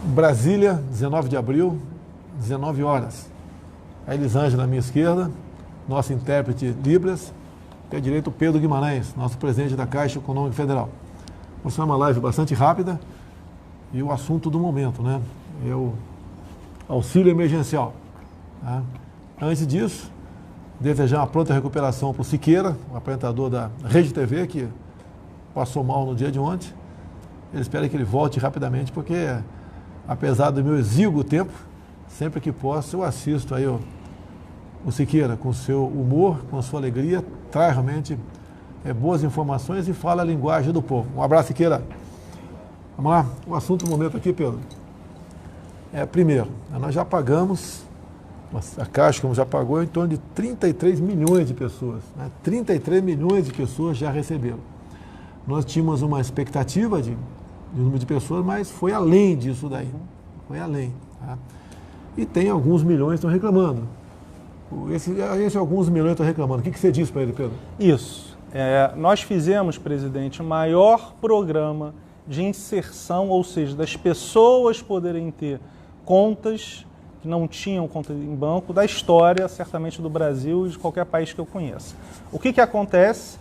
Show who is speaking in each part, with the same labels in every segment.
Speaker 1: Brasília, 19 de abril, 19 horas. A Elisângela, na minha esquerda, nosso intérprete Libras, e à direita o Pedro Guimarães, nosso presidente da Caixa Econômica Federal. Vou ser uma live bastante rápida e o assunto do momento, né? É o auxílio emergencial. Tá? Antes disso, desejar uma pronta recuperação para o Siqueira, o apresentador da Rede TV, que passou mal no dia de ontem. Eu espero que ele volte rapidamente, porque apesar do meu exíguo tempo, sempre que posso eu assisto aí o Siqueira com o seu humor, com a sua alegria, traz realmente boas informações e fala a linguagem do povo. Um abraço, Siqueira. Vamos lá, o assunto do momento aqui, Pedro. Primeiro, nós já pagamos, a Caixa, como já pagou, em torno de 33 milhões de pessoas. Né? 33 milhões de pessoas já receberam. Nós tínhamos uma expectativa de número de pessoas, mas foi além disso daí. Foi além. Tá? E tem alguns milhões que estão reclamando. Esse alguns milhões estão reclamando. O que você disse para ele, Pedro?
Speaker 2: Isso. Nós fizemos, presidente, o maior programa de inserção, ou seja, das pessoas poderem ter contas que não tinham conta em banco, da história, certamente, do Brasil e de qualquer país que eu conheça. O que acontece?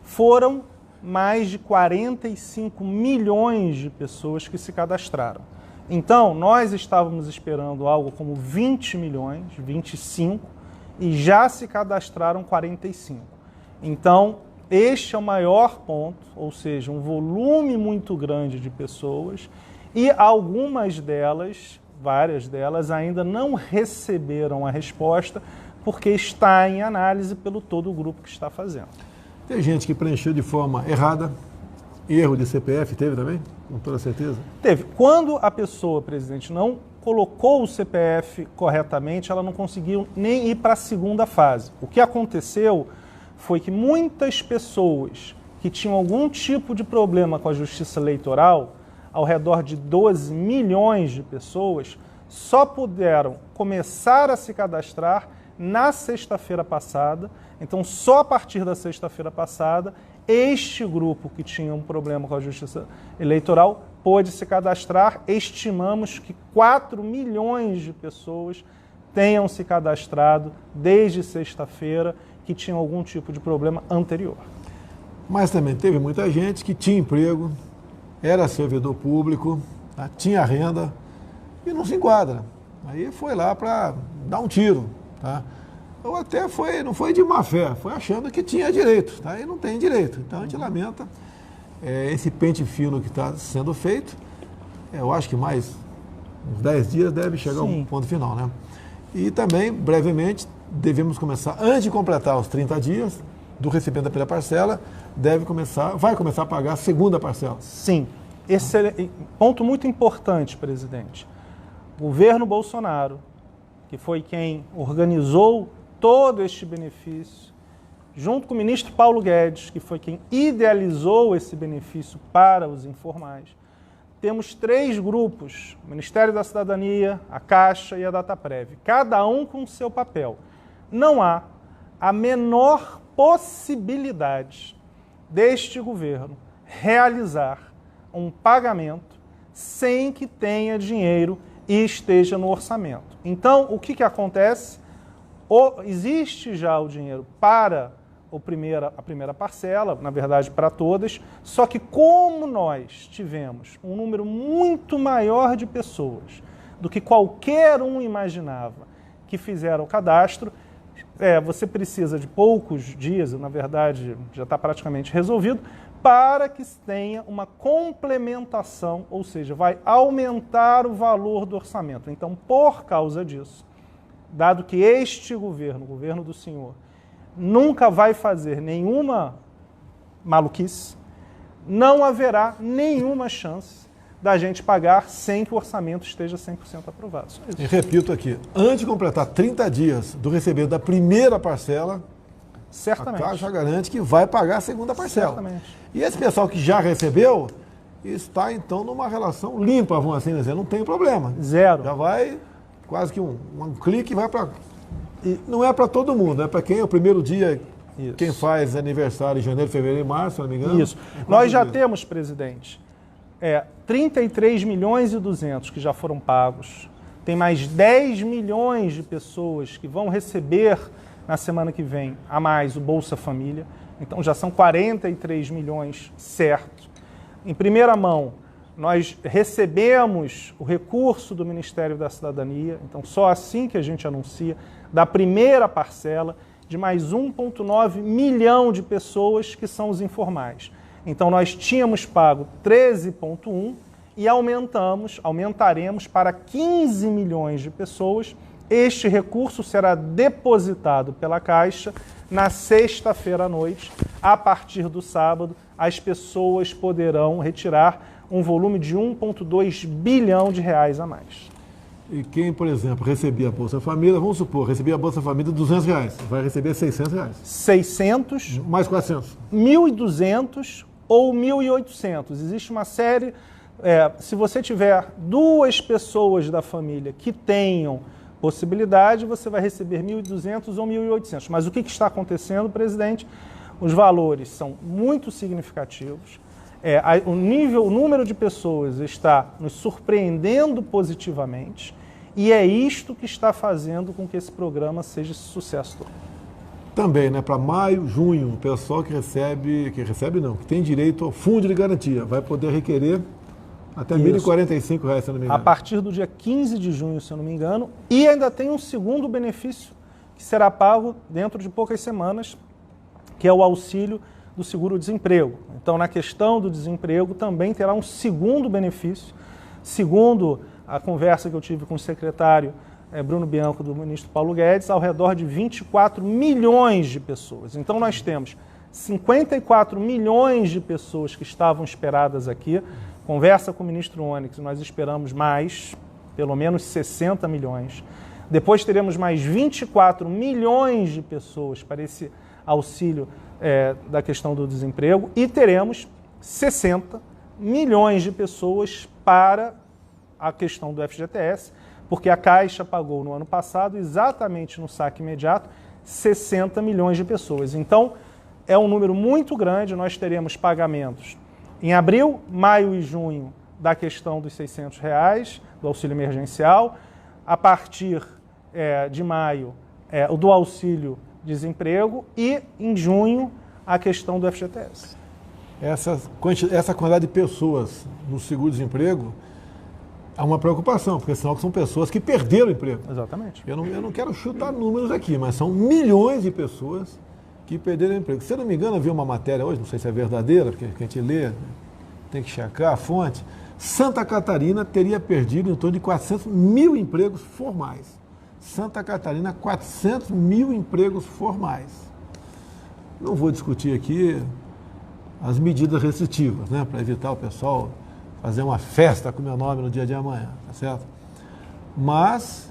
Speaker 2: Foram mais de 45 milhões de pessoas que se cadastraram. Então, nós estávamos esperando algo como 20 milhões, 25, e já se cadastraram 45. Então, este é o maior ponto, ou seja, um volume muito grande de pessoas, e algumas delas, várias delas, ainda não receberam a resposta, porque está em análise pelo todo o grupo que está fazendo.
Speaker 1: Tem gente que preencheu de forma errada, erro de CPF, teve também? Com toda certeza?
Speaker 2: Teve. Quando a pessoa, presidente, não colocou o CPF corretamente, ela não conseguiu nem ir para a segunda fase. O que aconteceu foi que muitas pessoas que tinham algum tipo de problema com a justiça eleitoral, ao redor de 12 milhões de pessoas, só puderam começar a se cadastrar na sexta-feira passada. Então, só a partir da sexta-feira passada, este grupo que tinha um problema com a justiça eleitoral pôde se cadastrar. Estimamos que 4 milhões de pessoas tenham se cadastrado desde sexta-feira que tinham algum tipo de problema anterior.
Speaker 1: Mas também teve muita gente que tinha emprego, era servidor público, tá? Tinha renda e não se enquadra. Aí foi lá para dar um tiro, tá? Ou até não foi de má fé, foi achando que tinha direito, tá? E não tem direito. Então a gente lamenta esse pente fino que está sendo feito. Eu acho que mais uns 10 dias deve chegar a um ponto final, né? E também, brevemente, devemos começar, antes de completar os 30 dias do recebimento da primeira parcela, vai começar a pagar a segunda parcela.
Speaker 2: Sim. Esse é ponto muito importante, presidente. O governo Bolsonaro, que foi quem organizou todo este benefício, junto com o ministro Paulo Guedes, que foi quem idealizou esse benefício para os informais, temos 3 grupos, o Ministério da Cidadania, a Caixa e a Dataprev, cada um com o seu papel. Não há a menor possibilidade deste governo realizar um pagamento sem que tenha dinheiro e esteja no orçamento. Então, o que acontece? Existe já o dinheiro para a primeira parcela, na verdade para todas, só que como nós tivemos um número muito maior de pessoas do que qualquer um imaginava que fizeram o cadastro, você precisa de poucos dias, na verdade já está praticamente resolvido, para que tenha uma complementação, ou seja, vai aumentar o valor do orçamento. Então, por causa disso, dado que este governo, o governo do senhor, nunca vai fazer nenhuma maluquice, não haverá nenhuma chance da gente pagar sem que o orçamento esteja 100% aprovado. Só isso.
Speaker 1: E repito aqui, antes de completar 30 dias do recebimento da primeira parcela,
Speaker 2: certamente,
Speaker 1: a Caixa garante que vai pagar a segunda parcela.
Speaker 2: Certamente.
Speaker 1: E esse pessoal que já recebeu está, então, numa relação limpa, vamos assim dizer, não tem problema.
Speaker 2: Zero.
Speaker 1: Já vai, quase que um clique, vai para... Não é para todo mundo, é para quem é o primeiro dia, quem faz aniversário em janeiro, fevereiro e março, se não me engano.
Speaker 2: Isso. Nós já temos, presidente, 33 milhões e 200 que já foram pagos. Tem mais 10 milhões de pessoas que vão receber na semana que vem a mais o Bolsa Família. Então já são 43 milhões certos. Em primeira mão, nós recebemos o recurso do Ministério da Cidadania, então só assim que a gente anuncia, da primeira parcela de mais 1,9 milhão de pessoas que são os informais. Então nós tínhamos pago 13,1 e aumentaremos para 15 milhões de pessoas. Este recurso será depositado pela Caixa na sexta-feira à noite. A partir do sábado, as pessoas poderão retirar um volume de 1,2 bilhão de reais a mais.
Speaker 1: E quem, por exemplo, recebia a Bolsa Família, vamos supor, recebia a Bolsa Família de R$200, vai receber R$600.
Speaker 2: 600.
Speaker 1: Mais 400.
Speaker 2: 1.200 ou 1.800. Existe uma série... se você tiver duas pessoas da família que tenham possibilidade, você vai receber 1.200 ou 1.800. Mas o que está acontecendo, presidente? Os valores são muito significativos. O número de pessoas está nos surpreendendo positivamente e é isto que está fazendo com que esse programa seja esse sucesso todo.
Speaker 1: Também, né, para maio, junho, o pessoal que tem direito ao fundo de garantia, vai poder requerer até R$ 1.045, se eu não me engano.
Speaker 2: A partir do dia 15 de junho, se eu não me engano, e ainda tem um segundo benefício que será pago dentro de poucas semanas, que é o auxílio do seguro-desemprego. Então, na questão do desemprego, também terá um segundo benefício, segundo a conversa que eu tive com o secretário Bruno Bianco, do ministro Paulo Guedes, ao redor de 24 milhões de pessoas. Então, nós temos 54 milhões de pessoas que estavam esperadas aqui. Conversa com o ministro Onyx, nós esperamos mais, pelo menos 60 milhões. Depois teremos mais 24 milhões de pessoas para esse auxílio da questão do desemprego e teremos 60 milhões de pessoas para a questão do FGTS, porque a Caixa pagou no ano passado, exatamente no saque imediato, 60 milhões de pessoas. Então, é um número muito grande, nós teremos pagamentos em abril, maio e junho da questão dos R$600, do auxílio emergencial. A partir de maio, o do auxílio desemprego e, em junho, a questão do FGTS.
Speaker 1: Essa quantidade de pessoas no seguro-desemprego há uma preocupação, porque senão são pessoas que perderam o emprego.
Speaker 2: Exatamente.
Speaker 1: Eu não quero chutar números aqui, mas são milhões de pessoas que perderam o emprego. Se eu não me engano, eu vi uma matéria hoje, não sei se é verdadeira, porque a gente lê, tem que checar a fonte. Santa Catarina teria perdido em torno de 400 mil empregos formais. Santa Catarina, 400 mil empregos formais. Não vou discutir aqui as medidas restritivas, né, para evitar o pessoal fazer uma festa com o meu nome no dia de amanhã, tá certo? Mas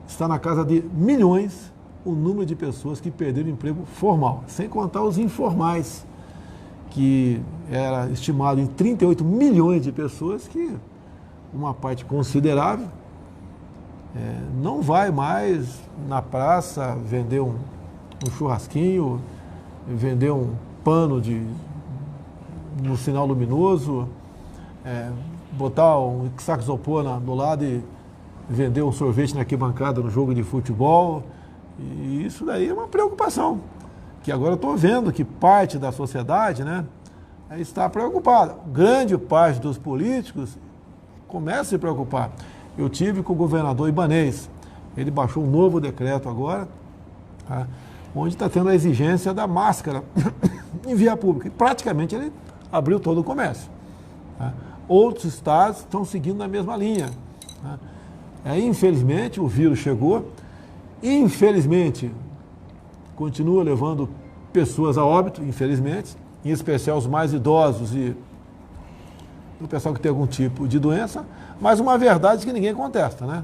Speaker 1: está na casa de milhões o número de pessoas que perderam o emprego formal, sem contar os informais, que era estimado em 38 milhões de pessoas, que uma parte considerável não vai mais na praça vender um churrasquinho, vender um pano no sinal luminoso, botar um saco de isopor do lado e vender um sorvete na arquibancada no jogo de futebol. E isso daí é uma preocupação, que agora eu estou vendo que parte da sociedade, né, está preocupada. Grande parte dos políticos começa a se preocupar. Eu tive com o governador Ibanez, ele baixou um novo decreto agora, tá, onde está tendo a exigência da máscara em via pública. E praticamente ele abriu todo o comércio. Tá. Outros estados estão seguindo na mesma linha. Tá. Infelizmente, o vírus chegou. Infelizmente, continua levando pessoas a óbito, infelizmente, em especial os mais idosos e o pessoal que tem algum tipo de doença, mas uma verdade que ninguém contesta, né?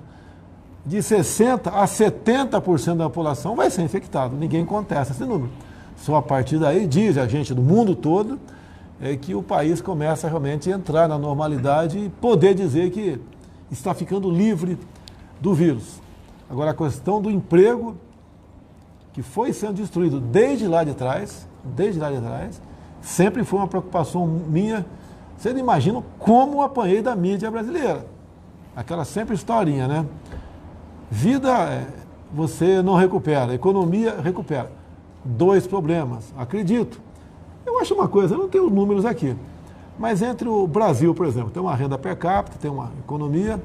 Speaker 1: De 60% a 70% da população vai ser infectado, ninguém contesta esse número. Só a partir daí, diz a gente do mundo todo, que o país começa realmente a entrar na normalidade e poder dizer que está ficando livre do vírus. Agora, a questão do emprego, que foi sendo destruído desde lá de trás, sempre foi uma preocupação minha, Vocês não imaginam como eu apanhei da mídia brasileira. Aquela sempre historinha, né? Vida você não recupera, economia recupera. 2 problemas, acredito. Eu acho uma coisa, eu não tenho números aqui, mas entre o Brasil, por exemplo, tem uma renda per capita, tem uma economia,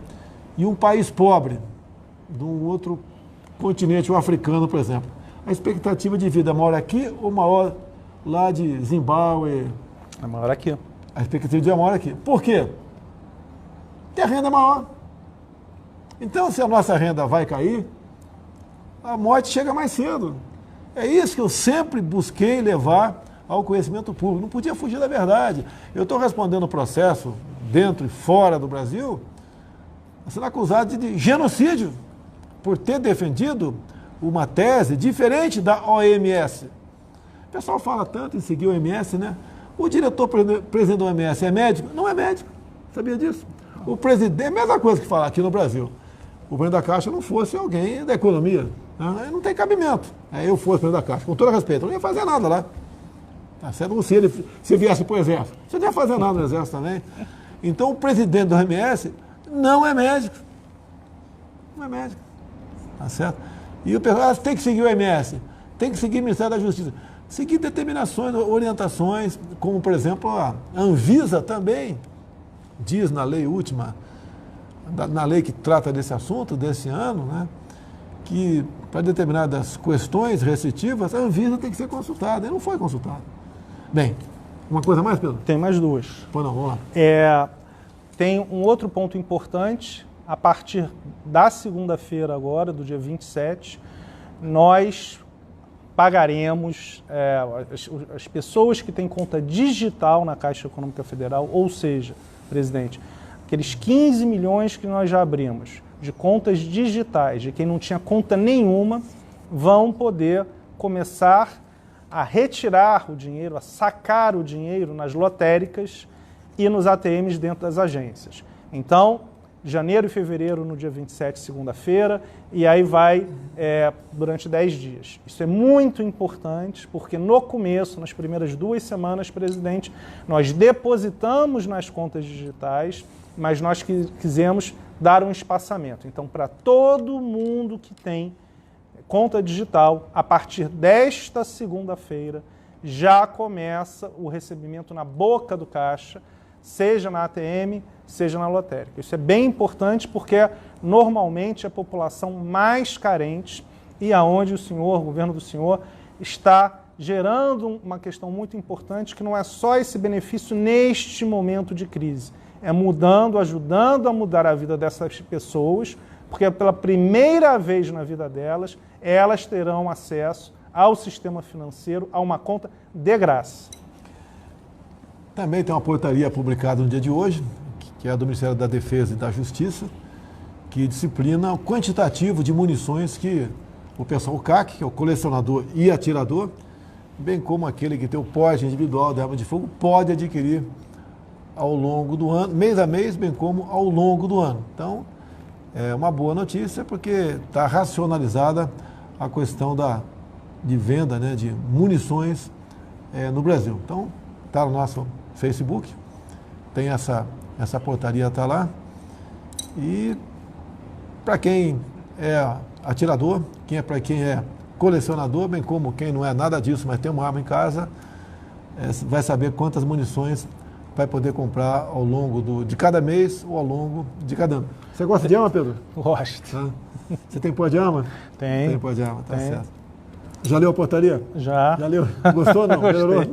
Speaker 1: e um país pobre, de um outro continente, o africano, por exemplo, a expectativa de vida é maior aqui ou maior lá de Zimbábue?
Speaker 2: É maior aqui.
Speaker 1: A expectativa de vida é maior aqui. Por quê? Porque a renda é maior. Então, se a nossa renda vai cair, a morte chega mais cedo. É isso que eu sempre busquei levar ao conhecimento público. Não podia fugir da verdade. Eu estou respondendo o processo dentro e fora do Brasil, sendo acusado de genocídio por ter defendido uma tese diferente da OMS. O pessoal fala tanto em seguir o OMS, né? O diretor-presidente da OMS é médico? Não é médico. Sabia disso? O presidente, é a mesma coisa que falar aqui no Brasil. O presidente da Caixa não fosse alguém da economia. Né? Não tem cabimento. Eu fosse presidente da Caixa, com todo respeito, eu não ia fazer nada lá. Tá certo? Se ele viesse para o Exército, você não ia fazer nada no Exército também. Então, o presidente do OMS não é médico. Não é médico. Tá certo? E o pessoal tem que seguir o OMS, tem que seguir o Ministério da Justiça, seguir determinações, orientações, como, por exemplo, a Anvisa também diz na lei última, na lei que trata desse assunto, desse ano, né, que para determinadas questões restritivas, a Anvisa tem que ser consultada. E não foi consultada. Bem, uma coisa mais, Pedro?
Speaker 2: Tem mais 2.
Speaker 1: Pois não, vamos lá.
Speaker 2: Tem um outro ponto importante. A partir da segunda-feira agora, do dia 27, nós pagaremos as pessoas que têm conta digital na Caixa Econômica Federal, ou seja, presidente, aqueles 15 milhões que nós já abrimos de contas digitais, de quem não tinha conta nenhuma, vão poder começar a retirar o dinheiro, a sacar o dinheiro nas lotéricas e nos ATMs dentro das agências. Então, janeiro e fevereiro, no dia 27, segunda-feira, e aí vai durante 10 dias. Isso é muito importante, porque no começo, nas primeiras 2 semanas, presidente, nós depositamos nas contas digitais, mas nós quisemos dar um espaçamento. Então, para todo mundo que tem conta digital, a partir desta segunda-feira, já começa o recebimento na boca do caixa, seja na ATM, seja na lotérica. Isso é bem importante porque normalmente a população mais carente e aonde o governo do senhor, está gerando uma questão muito importante que não é só esse benefício neste momento de crise, é ajudando a mudar a vida dessas pessoas, porque pela primeira vez na vida delas, elas terão acesso ao sistema financeiro, a uma conta de graça.
Speaker 1: Também tem uma portaria publicada no dia de hoje, que é do Ministério da Defesa e da Justiça, que disciplina o quantitativo de munições que o pessoal, o CAC, que é o colecionador e atirador, bem como aquele que tem o porte individual de arma de fogo, pode adquirir ao longo do ano, mês a mês, bem como ao longo do ano. Então, é uma boa notícia, porque está racionalizada a questão de venda, né, de munições no Brasil. Então, está no nosso Facebook, tem essa portaria, está lá. E para quem é atirador, para quem é colecionador, bem como quem não é nada disso, mas tem uma arma em casa, vai saber quantas munições vai poder comprar ao longo de cada mês ou ao longo de cada ano. Você gosta de arma, Pedro?
Speaker 2: Gosto.
Speaker 1: Você tem pó de arma?
Speaker 2: Tem.
Speaker 1: Tem pó de arma, tá certo. Já leu a portaria?
Speaker 2: Já.
Speaker 1: Já leu? Gostou, não? Melhorou?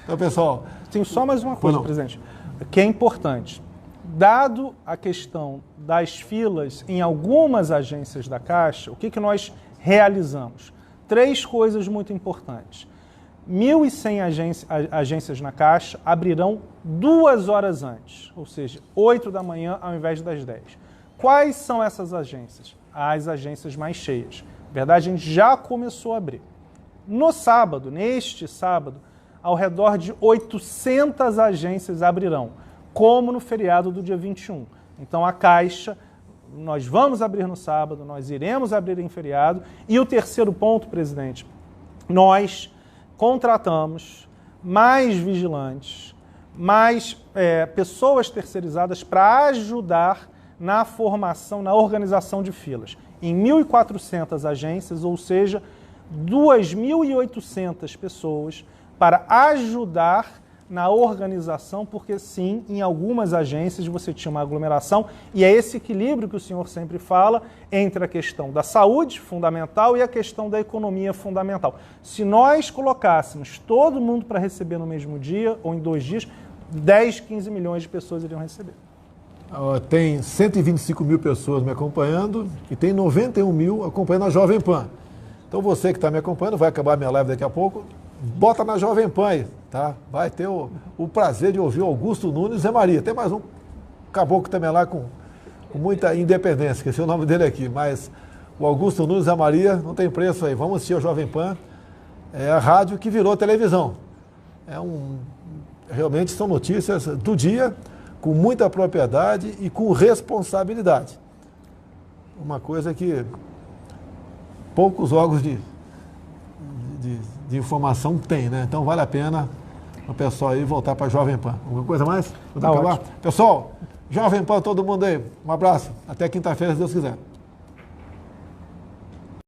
Speaker 1: Então, pessoal...
Speaker 2: Tenho só mais uma coisa, presidente, que é importante. Dado a questão das filas em algumas agências da Caixa, o que nós realizamos? 3 coisas muito importantes. 1.100 agências na Caixa abrirão 2 horas antes, ou seja, 8 da manhã ao invés das 10. Quais são essas agências? As agências mais cheias. Na verdade, a gente já começou a abrir. No sábado, neste sábado, ao redor de 800 agências abrirão, como no feriado do dia 21. Então, a Caixa, nós vamos abrir no sábado, nós iremos abrir em feriado. E o terceiro ponto, presidente, nós contratamos mais vigilantes, mais pessoas terceirizadas para ajudar na formação, na organização de filas. Em 1.400 agências, ou seja, 2.800 pessoas para ajudar na organização, porque sim, em algumas agências você tinha uma aglomeração, e é esse equilíbrio que o senhor sempre fala entre a questão da saúde, fundamental, e a questão da economia, fundamental. Se nós colocássemos todo mundo para receber no mesmo dia, ou em 2 dias, 10, 15 milhões de pessoas iriam receber.
Speaker 1: Tem 125 mil pessoas me acompanhando e tem 91 mil acompanhando a Jovem Pan. Então você que está me acompanhando, vai acabar a minha live daqui a pouco, bota na Jovem Pan aí, tá? Vai ter o prazer de ouvir o Augusto Nunes e Zé Maria. Tem mais um caboclo também lá com muita independência, esqueci o nome dele aqui, mas o Augusto Nunes e Zé Maria não tem preço aí. Vamos assistir a Jovem Pan, é a rádio que virou televisão. Realmente são notícias do dia, com muita propriedade e com responsabilidade. Uma coisa que poucos órgãos de informação tem, né? Então vale a pena o pessoal aí voltar para a Jovem Pan. Alguma coisa mais?
Speaker 2: Tá ótimo.
Speaker 1: Pessoal, Jovem Pan, todo mundo aí. Um abraço. Até quinta-feira, se Deus quiser.